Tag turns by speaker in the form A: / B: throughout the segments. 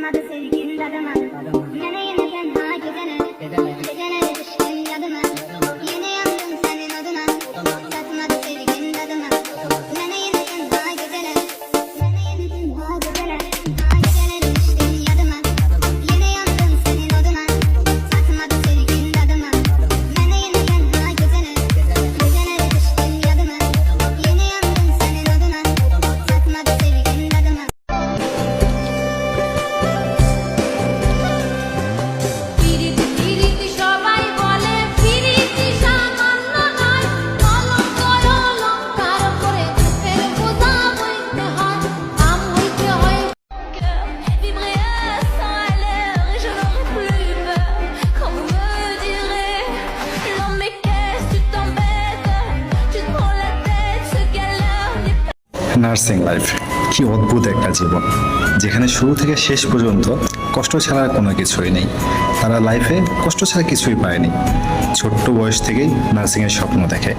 A: Satmadı sevgin dadıma. Yine yine tenha gecene. Gecene düştün yadıma. Yine yandım senin adına. Satmadı sevgin dadıma. Yine yine tenha gecene. Yine yine tenha gecene. Gecene düştün yadıma. Yine yandım senin adına. Satmadı sevgin dadıma. Yine yine tenha gecene. Gecene düştün yadıma. Yine yandım senin adına. Satmadı sevgin dadıma.
B: পিরিতি পিরিতি সবাই বলে পিরিতি সামান্য নয় কলঙ্ক অলঙ্কার করে চোখের বোঝা বইতে হয় নাম হইতে হয় vibrer à 100 à l'heure et je n'aurai plus peur quand vous me direz non mais qu'est-ce tu t'embêtes tu te prends la tête ce gars-là n'est pas
C: nursing life কি অদ্ভুত একটা জীবন, যেখানে শুরু থেকে শেষ পর্যন্ত কষ্ট ছাড়া কোনো কিছুই নেই। তারা লাইফে কষ্ট ছাড়া কিছুই পায়নি। ছোট্ট বয়স থেকেই নার্সিংয়ের স্বপ্ন দেখে।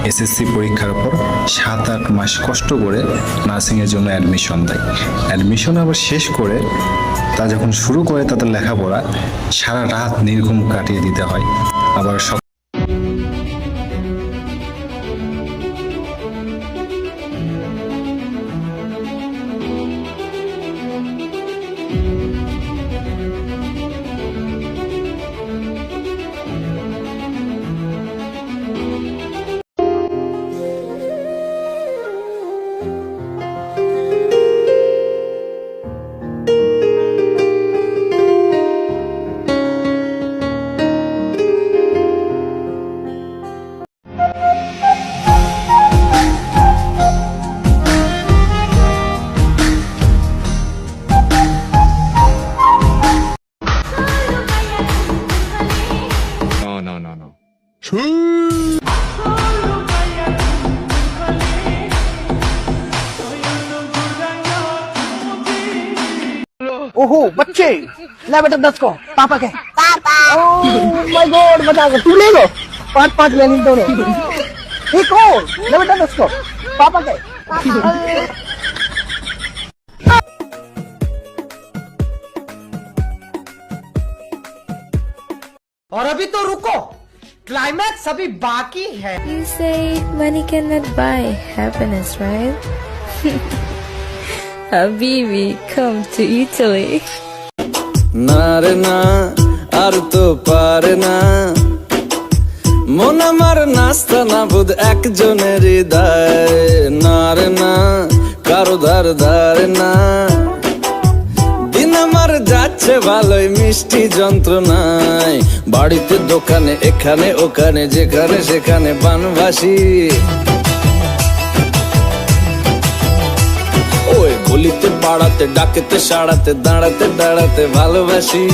C: এসএসসি পরীক্ষার পর 7-8 মাস কষ্ট করে নার্সিংয়ের জন্য অ্যাডমিশন দেয়। অ্যাডমিশন আবার শেষ করে তা যখন শুরু করে তাদের লেখাপড়া সারা রাত নির্ঘুম কাটিয়ে দিতে হয়। আবার
D: No.
E: ओहो बच्चे ले बेटा 10 को पापा के पापा ओह माय गॉड बता तू ले लो 5 ले ली दोनों एक और ले बेटा 10 को पापा के और अभी तो रुको क्लाइमैक्स अभी बाकी है।
F: You say money cannot buy happiness, right? Habibi, come to Italy.
G: না রে না আর তো পারে না মন আমার নাস্তা না বুধ একজনের হৃদয় না রে না কারো ধার ধারে না দিন আমার যাচ্ছে ভালোই মিষ্টি যন্ত্রণায় বাড়িতে দোকানে এখানে ওখানে যেখানে সেখানে বানবাসী ওই গলিতে পাড়াতে ডাকেতে সাড়াতে দাঁড়াতে দাঁড়াতে ভালোবাসি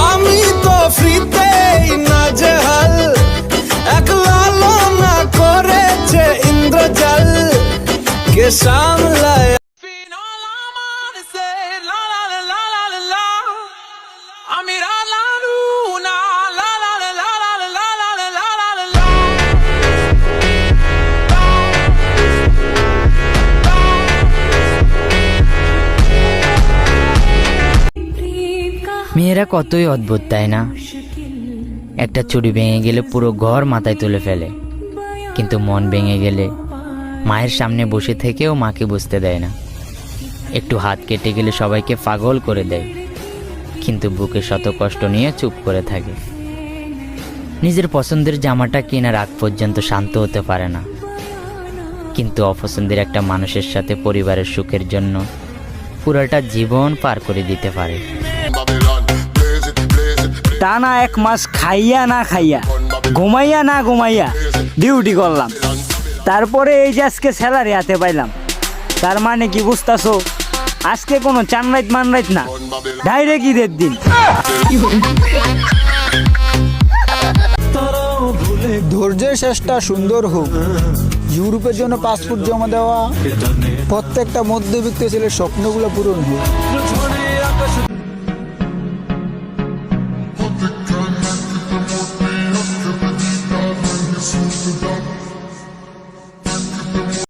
G: আমি তো ফ্রিতেই নাজেহাল এক লালনা করেছে ইন্দ্রজাল কে সামলায়
H: মেয়েরা কতই অদ্ভুত, তাই না? একটা চুড়ি ভেঙে গেলে পুরো ঘর মাথায় তুলে ফেলে, কিন্তু মন ভেঙে গেলে মায়ের সামনে বসে থেকেও মাকে বুঝতে দেয় না। একটু হাত কেটে গেলে সবাইকে পাগল করে দেয়, কিন্তু বুকে শত কষ্ট নিয়ে চুপ করে থাকে। নিজের পছন্দের জামাটা কেনার আগ পর্যন্ত শান্ত হতে পারে না, কিন্তু অপছন্দের একটা মানুষের সাথে পরিবারের সুখের জন্য পুরোটা জীবন পার করে দিতে পারে।
E: টানা 1 মাস খাইয়া না খাইয়া ঘুমাইয়া না ঘুমাইয়া ডিউটি করলাম, তারপরে এই যে আজকে স্যালারি হাতে পাইলাম। তার মানে কি বুঝতাছো, আজকে কোনো চানরাইত মানরাইত না, ডাইরেক্ট ঈদের দিন।
I: ধৈর্যের শেষটা সুন্দর হোক, ইউরোপের জন্য পাসপোর্ট জমা দেওয়া, প্রত্যেকটা মধ্যবিত্ত ছেলের স্বপ্নগুলো পূরণ হোক।
J: Put the gun to the